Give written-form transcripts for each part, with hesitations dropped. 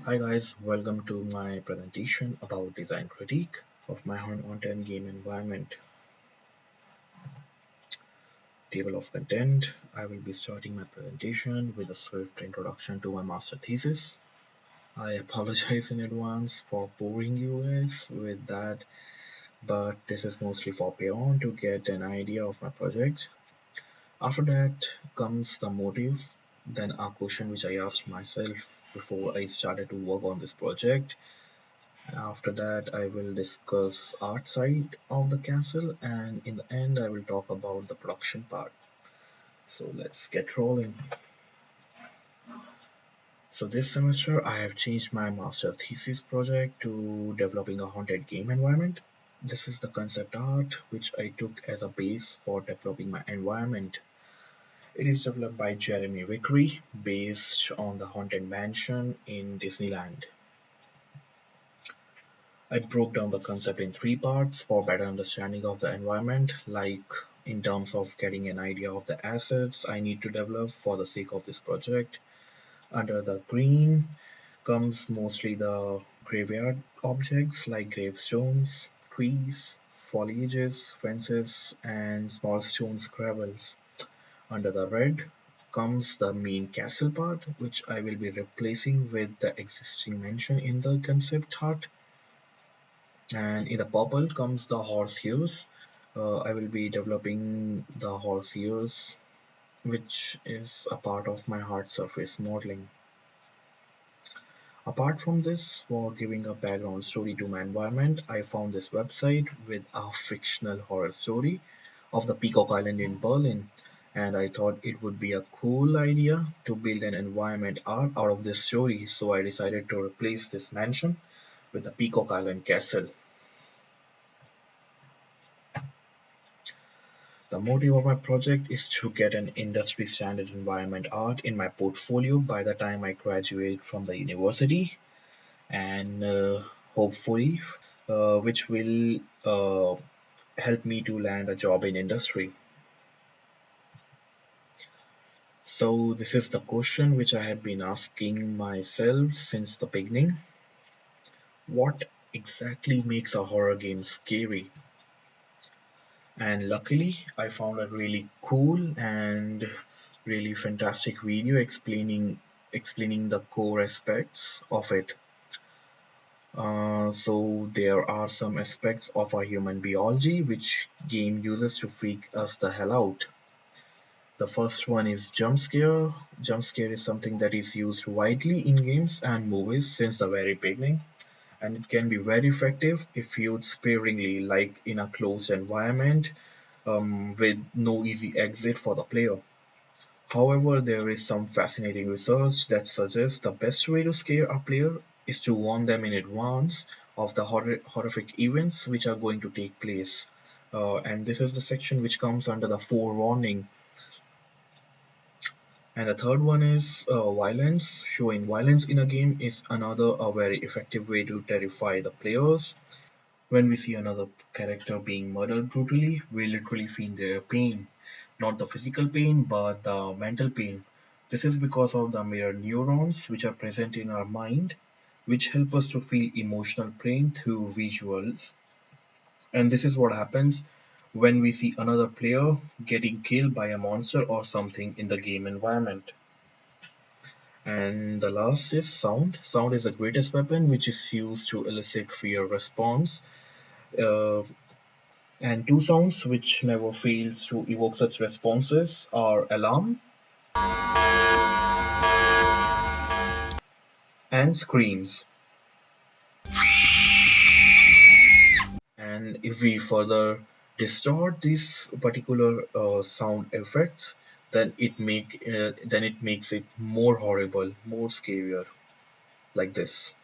Hi guys, welcome to my presentation about design critique of my content game environment. Table of content. I will be starting my presentation with a swift introduction to my master thesis. I apologize in advance for boring you guys with that, but this is mostly for Payon to get an idea of my project. After that comes the motive, then a question which I asked myself before I started to work on this project. After that, I will discuss art side of the castle, and in the end, I will talk about the production part. So let's get rolling. So this semester, I have changed my master thesis project to developing a haunted game environment. This is the concept art which I took as a base for developing my environment. It is developed by Jeremy Vickery, based on the haunted mansion in Disneyland. I broke down the concept in three parts for better understanding of the environment, like in terms of getting an idea of the assets I need to develop for the sake of this project. Under the green comes mostly the graveyard objects like gravestones, trees, foliages, fences, and small stone scrabbles. Under the red comes the main castle part, which I will be replacing with the existing mansion in the concept art. And in the purple comes the horse ears. I will be developing the horse ears, which is a part of my hard surface modeling. Apart from this, for giving a background story to my environment, I found this website with a fictional horror story of the Peacock Island in Berlin, and I thought it would be a cool idea to build an environment art out of this story, so I decided to replace this mansion with the Peacock Island castle. The motive of my project is to get an industry standard environment art in my portfolio by the time I graduate from the university, and hopefully which will help me to land a job in industry. So this is the question which I have been asking myself since the beginning. What exactly makes a horror game scary? And luckily, I found a really cool and really fantastic video explaining the core aspects of it. So there are some aspects of our human biology which game uses to freak us the hell out. The first one is jump scare. Jump scare is something that is used widely in games and movies since the very beginning, and it can be very effective if used sparingly, like in a closed environment with no easy exit for the player. However, there is some fascinating research that suggests the best way to scare a player is to warn them in advance of the horrific events which are going to take place. And this is the section which comes under the forewarning. And the third one is violence. Showing violence in a game is another a very effective way to terrify the players. When we see another character being murdered brutally, we literally feel their pain. Not the physical pain, but the mental pain. This is because of the mirror neurons which are present in our mind, which help us to feel emotional pain through visuals. And this is what happens when we see another player getting killed by a monster or something in the game environment. And the last is sound. Sound is the greatest weapon which is used to elicit fear response. Uh, And two sounds which never fails to evoke such responses are alarm and screams. And if we further distort these particular sound effects, then it makes it more horrible, more scarier, like this.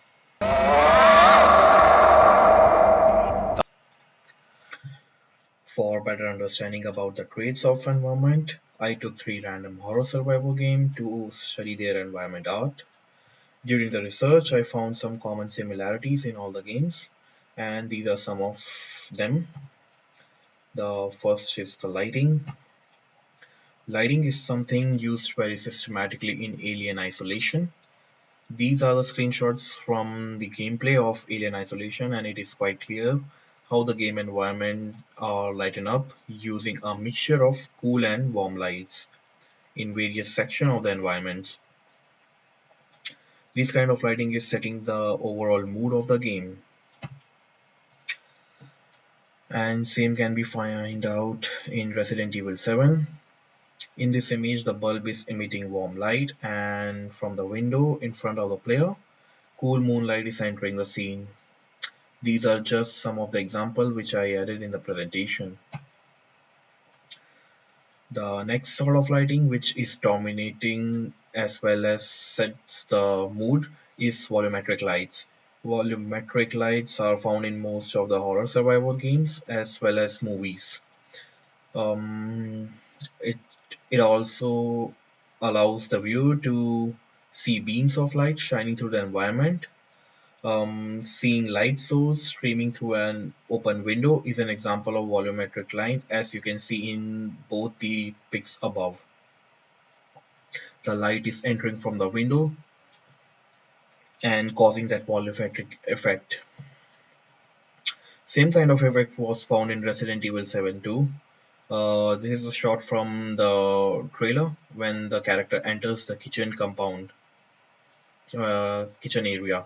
For better understanding about the traits of environment, I took three random horror survival games to study their environment art. During the research, I found some common similarities in all the games, and these are some of them. The first is the lighting. Lighting is something used very systematically in Alien Isolation. These are the screenshots from the gameplay of Alien Isolation, and it is quite clear how the game environment are lightened up using a mixture of cool and warm lights in various sections of the environments. This kind of lighting is setting the overall mood of the game. And same can be found out in Resident Evil 7. In this image, the bulb is emitting warm light, and from the window in front of the player, cool moonlight is entering the scene. These are just some of the examples which I added in the presentation. The next sort of lighting which is dominating as well as sets the mood is volumetric lights. Volumetric lights are found in most of the horror survival games as well as movies. Um, it it also allows the viewer to see beams of light shining through the environment. Seeing light source streaming through an open window is an example of volumetric light, as you can see in both the pics above. The light is entering from the window and causing that volumetric effect. Same kind of effect was found in Resident Evil 7 too. This is a shot from the trailer when the character enters the kitchen area.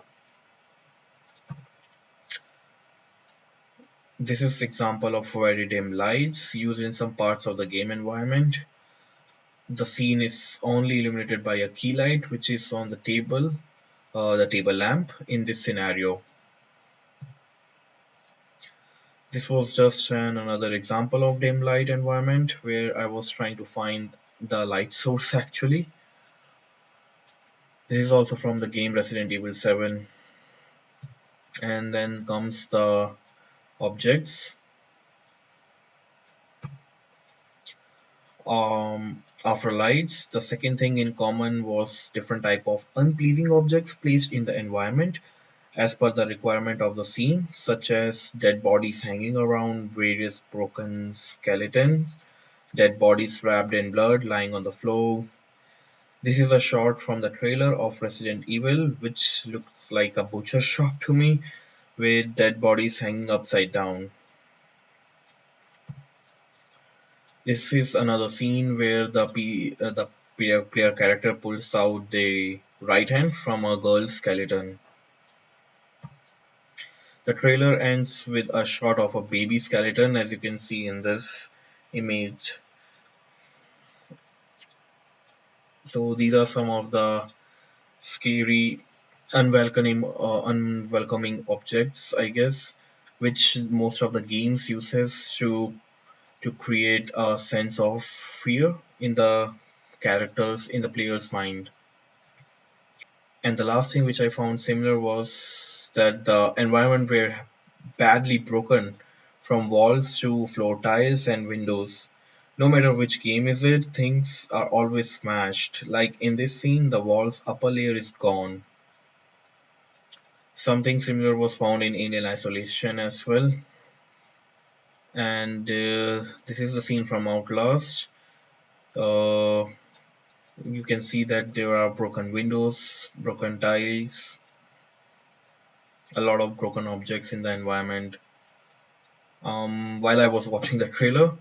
This is example of very dim lights used in some parts of the game environment. The scene is only illuminated by a key light which is on the table lamp in this scenario. This was just another example of dim light environment where I was trying to find the light source actually. This is also from the game Resident Evil 7. And then comes the objects. After lights, the second thing in common was different type of unpleasing objects placed in the environment as per the requirement of the scene, such as dead bodies hanging around, various broken skeletons, dead bodies wrapped in blood lying on the floor. This is a shot from the trailer of Resident Evil, which looks like a butcher shop to me, with dead bodies hanging upside down. This is another scene where the player character pulls out the right hand from a girl's skeleton. The trailer ends with a shot of a baby skeleton, as you can see in this image. So these are some of the scary, unwelcoming objects, I guess, which most of the games uses to create a sense of fear in the characters in the player's mind. And the last thing which I found similar was that the environment were badly broken from walls to floor tiles and windows. No matter which game is it, things are always smashed. Like in this scene, the wall's upper layer is gone. Something similar was found in Alien Isolation as well. And this is the scene from Outlast. Uh, you can see that there are broken windows, broken tiles, a lot of broken objects in the environment. While I was watching the trailer,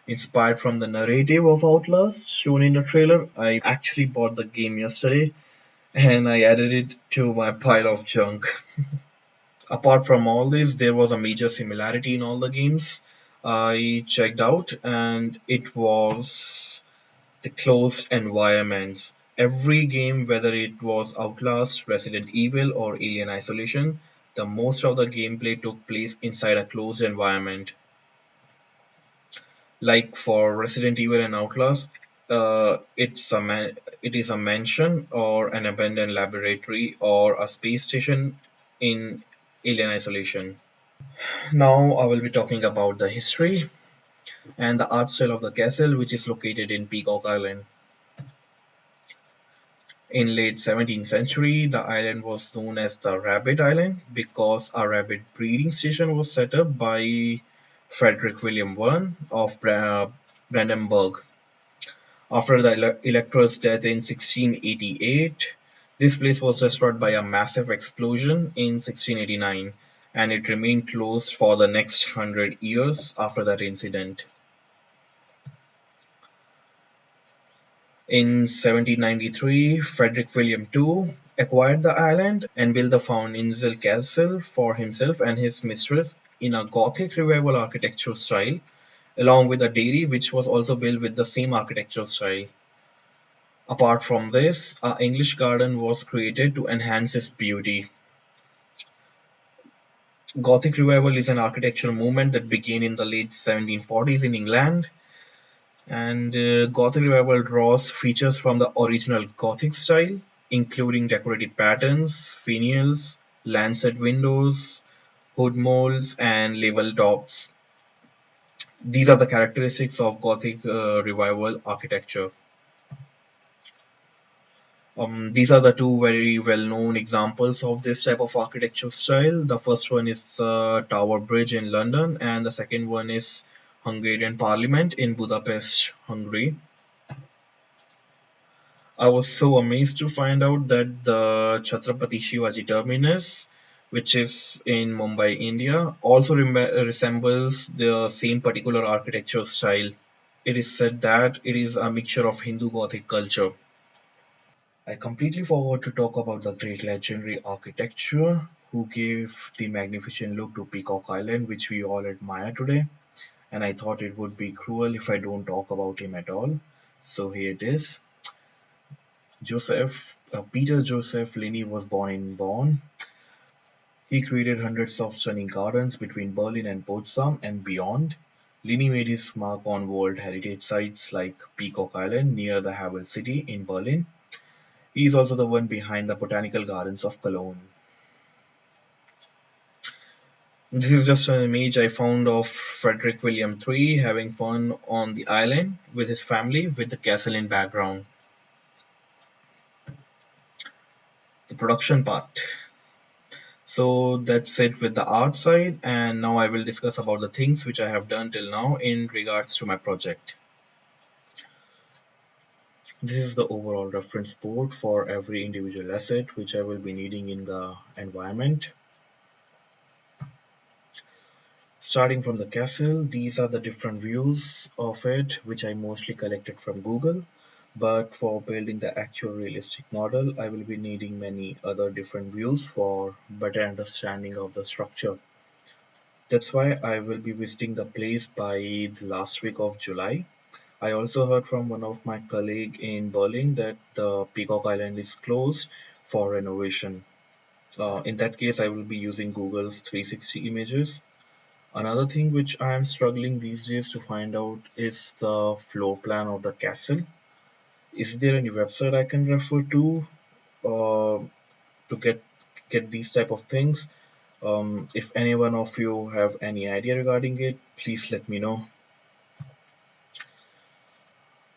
inspired from the narrative of Outlast shown in the trailer, I actually bought the game yesterday and I added it to my pile of junk. Apart from all this, there was a major similarity in all the games I checked out, and it was the closed environments. Every game, whether it was Outlast, Resident Evil, or Alien Isolation, the most of the gameplay took place inside a closed environment. Like for Resident Evil and Outlast, it is a mansion or an abandoned laboratory or a space station in Alien Isolation. Now I will be talking about the history and the art style of the castle, which is located in Peacock Island. In late 17th century, the island was known as the Rabbit Island because a rabbit breeding station was set up by Frederick William I of Brandenburg. After the Elector's death in 1688, This place was destroyed by a massive explosion in 1689, and it remained closed for the next 100 years after that incident. In 1793, Frederick William II acquired the island and built the Fauninzel Castle for himself and his mistress in a Gothic revival architectural style, along with a dairy which was also built with the same architectural style. Apart from this, a English garden was created to enhance its beauty. Gothic revival is an architectural movement that began in the late 1740s in England, and Gothic revival draws features from the original Gothic style, including decorative patterns, finials, lancet windows, hood molds, and level tops. These are the characteristics of Gothic revival architecture. These are the two very well-known examples of this type of architectural style. The first one is Tower Bridge in London, and the second one is Hungarian Parliament in Budapest, Hungary. I was so amazed to find out that the Chhatrapati Shivaji terminus, which is in Mumbai, India, also resembles the same particular architectural style. It is said that it is a mixture of Hindu Gothic culture. I completely forgot to talk about the great legendary architecture who gave the magnificent look to Peacock Island, which we all admire today. And I thought it would be cruel if I don't talk about him at all. So here it is. Peter Joseph Lenné was born in Bonn. He created hundreds of stunning gardens between Berlin and Potsdam and beyond. Lenné made his mark on World Heritage sites like Peacock Island near the Havel City in Berlin. He is also the one behind the Botanical Gardens of Cologne. This is just an image I found of Frederick William III having fun on the island with his family with the castle in background. The production part. So that's it with the art side, and now I will discuss about the things which I have done till now in regards to my project. This is the overall reference board for every individual asset which I will be needing in the environment. Starting from the castle, these are the different views of it which I mostly collected from Google. But for building the actual realistic model, I will be needing many other different views for better understanding of the structure. That's why I will be visiting the place by the last week of July. I also heard from one of my colleague in Berlin that the Peacock Island is closed for renovation. In that case, I will be using Google's 360 images. Another thing which I am struggling these days to find out is the floor plan of the castle. Is there any website I can refer to uh, to get these type of things? If any one of you have any idea regarding it, please let me know.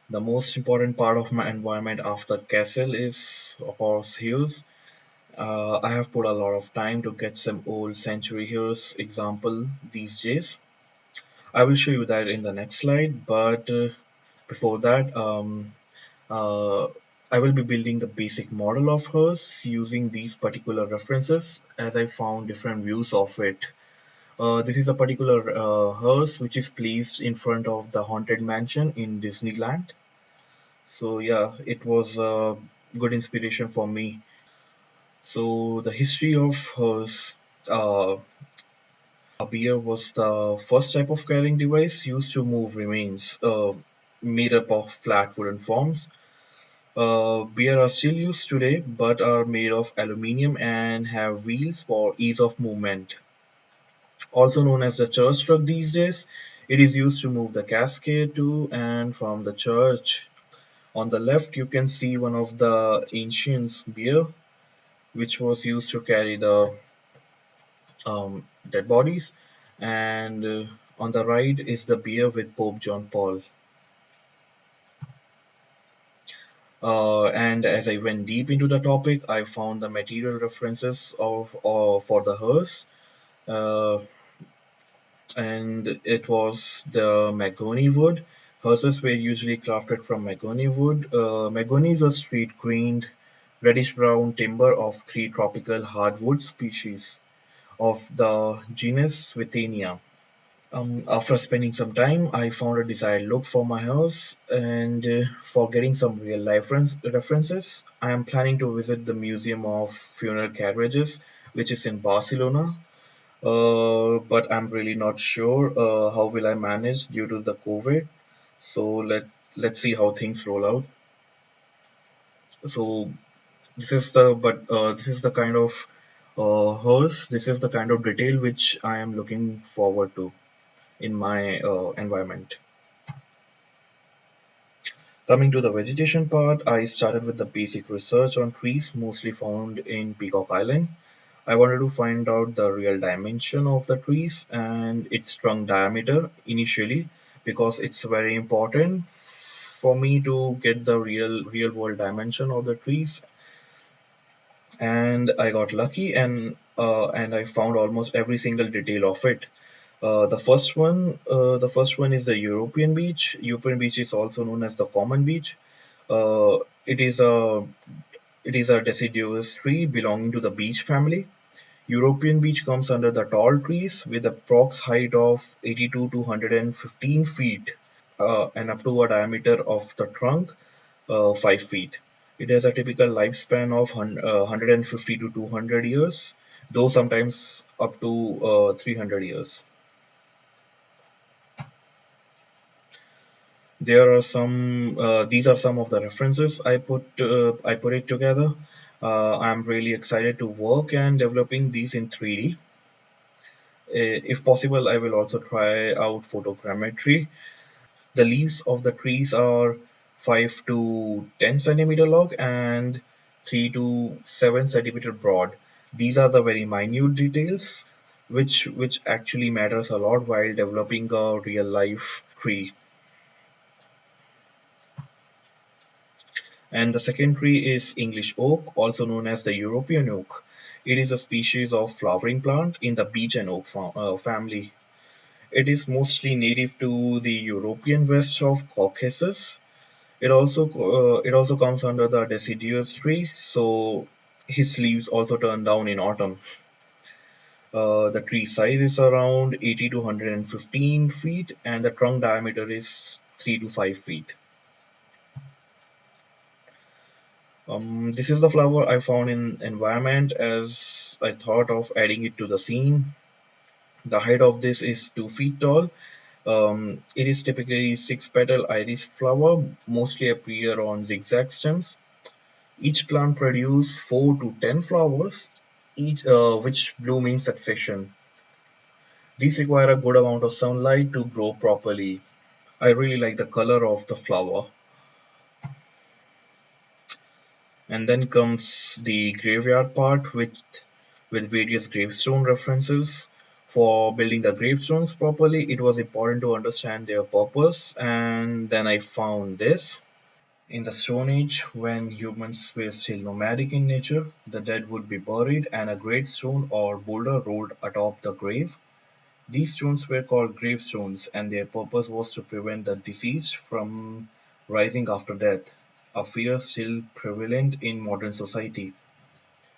The most important part of my environment after castle is horse hills. I have put a lot of time to get some old century hills example these days. I will show you that in the next slide, but before that, uh, I will be building the basic model of hers using these particular references as I found different views of it. This is a particular hearse which is placed in front of the Haunted Mansion in Disneyland. So yeah, it was a good inspiration for me. So the history of hearse, a bier was the first type of carrying device used to move remains, made up of flat wooden forms. Beer are still used today but are made of aluminium and have wheels for ease of movement. Also known as the church truck these days, it is used to move the casket to and from the church. On the left, you can see one of the ancients' bier, which was used to carry the dead bodies, and on the right is the bier with Pope John Paul. And as I went deep into the topic, I found the material references of for the hearse, uh, and it was the mahogany wood. Hearses were usually crafted from mahogany wood. Mahogany is a straight-grained reddish-brown timber of three tropical hardwood species of the genus Withenia. After spending some time, I found a desired look for my house, and for getting some real life references, I am planning to visit the Museum of Funeral Carriages, which is in Barcelona. But I'm really not sure how will I manage due to the COVID. So let's see how things roll out. So this is the kind of house, this is the kind of detail which I am looking forward to in my environment. Coming to the vegetation part, I started with the basic research on trees mostly found in Peacock Island. I wanted to find out the real dimension of the trees and its trunk diameter initially because it's very important for me to get the real world dimension of the trees. And I got lucky, and I found almost every single detail of it. The first one is the European beech. European beech is also known as the common beech. Uh, it is a it is a deciduous tree belonging to the beech family. European beech comes under the tall trees with a prox height of 82 to 115 feet and up to a diameter of the trunk 5 feet. It has a typical lifespan of 150 to 200 years, though sometimes up to 300 years. There are some. These are some of the references I put it together. I'm really excited to work and developing these in 3D. If possible, I will also try out photogrammetry. The leaves of the trees are 5 to 10 centimeter long and 3 to 7 centimeter broad. These are the very minute details which actually matters a lot while developing a real life tree. And the second tree is English oak, also known as the European oak. It is a species of flowering plant in the beech and oak family. It is mostly native to the European west of Caucasus. It also comes under the deciduous tree, so his leaves also turn down in autumn. The tree size is around 80 to 115 feet, and the trunk diameter is 3 to 5 feet. This is the flower I found in environment as I thought of adding it to the scene. The height of this is 2 feet tall. It is typically six petal iris flower, mostly appear on zigzag stems. Each plant produces 4 to 10 flowers, each which bloom in succession. These require a good amount of sunlight to grow properly. I really like the color of the flower. And then comes the graveyard part with various gravestone references. For building the gravestones properly, it was important to understand their purpose, and then I found this. In the Stone Age, when humans were still nomadic in nature, the dead would be buried and a great stone or boulder rolled atop the grave. These stones were called gravestones, and their purpose was to prevent the deceased from rising after death, a fear still prevalent in modern society.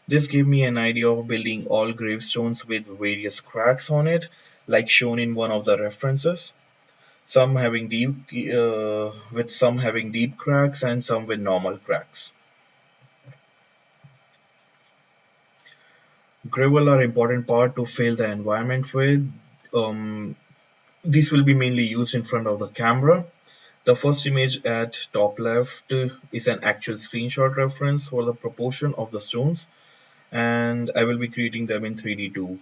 This gave me an idea of building all gravestones with various cracks on it, like shown in one of the references. Some having deep cracks and some with normal cracks. Gravel are important part to fill the environment with. Um, these will be mainly used in front of the camera. The first image at top left is an actual screenshot reference for the proportion of the stones, and I will be creating them in 3D too.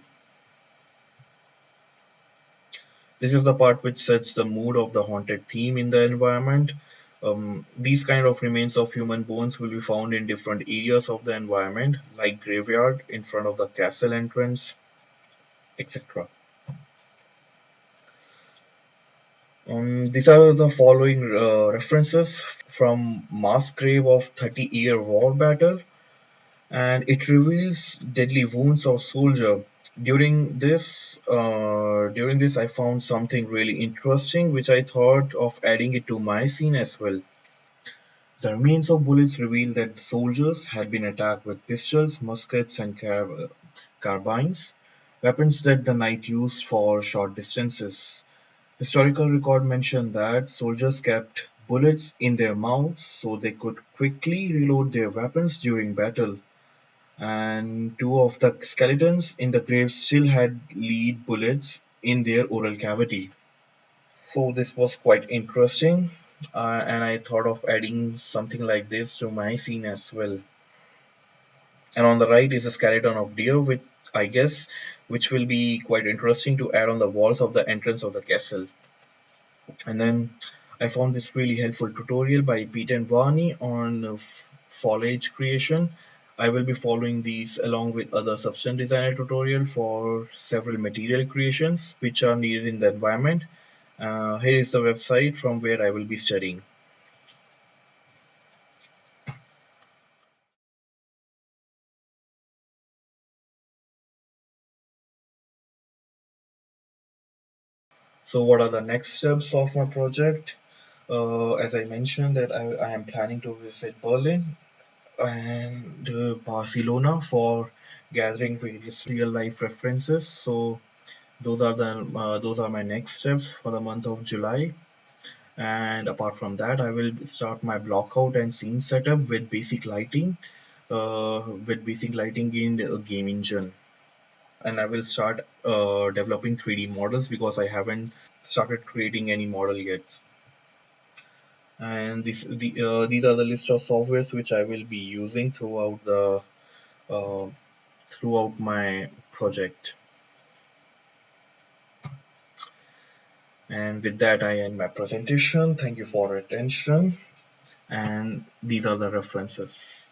This is the part which sets the mood of the haunted theme in the environment. These kind of remains of human bones will be found in different areas of the environment, like graveyard, in front of the castle entrance, etc. These are the following references from mass grave of 30-year war battle, and it reveals deadly wounds of soldier. During this, I found something really interesting, which I thought of adding it to my scene as well. The remains of bullets reveal that the soldiers had been attacked with pistols, muskets, and carbines, weapons that the knight used for short distances. Historical record mention that soldiers kept bullets in their mouths so they could quickly reload their weapons during battle, and two of the skeletons in the grave still had lead bullets in their oral cavity. So this was quite interesting, and I thought of adding something like this to my scene as well. And on the right is a skeleton of deer, which I guess which will be quite interesting to add on the walls of the entrance of the castle. And then I found this really helpful tutorial by Pete and Varney on foliage creation. I will be following these along with other substance designer tutorial for several material creations which are needed in the environment. Here is the website from where I will be studying. So what are the next steps of my project? As I mentioned that I am planning to visit Berlin and Barcelona for gathering various real life references. So those are my next steps for the month of July. And apart from that, I will start my block out and scene setup with basic lighting in the game engine. And I will start developing 3D models because I haven't started creating any model yet. And these are the list of softwares which I will be using uh, throughout my project. And with that, I end my presentation. Thank you for your attention. And these are the references.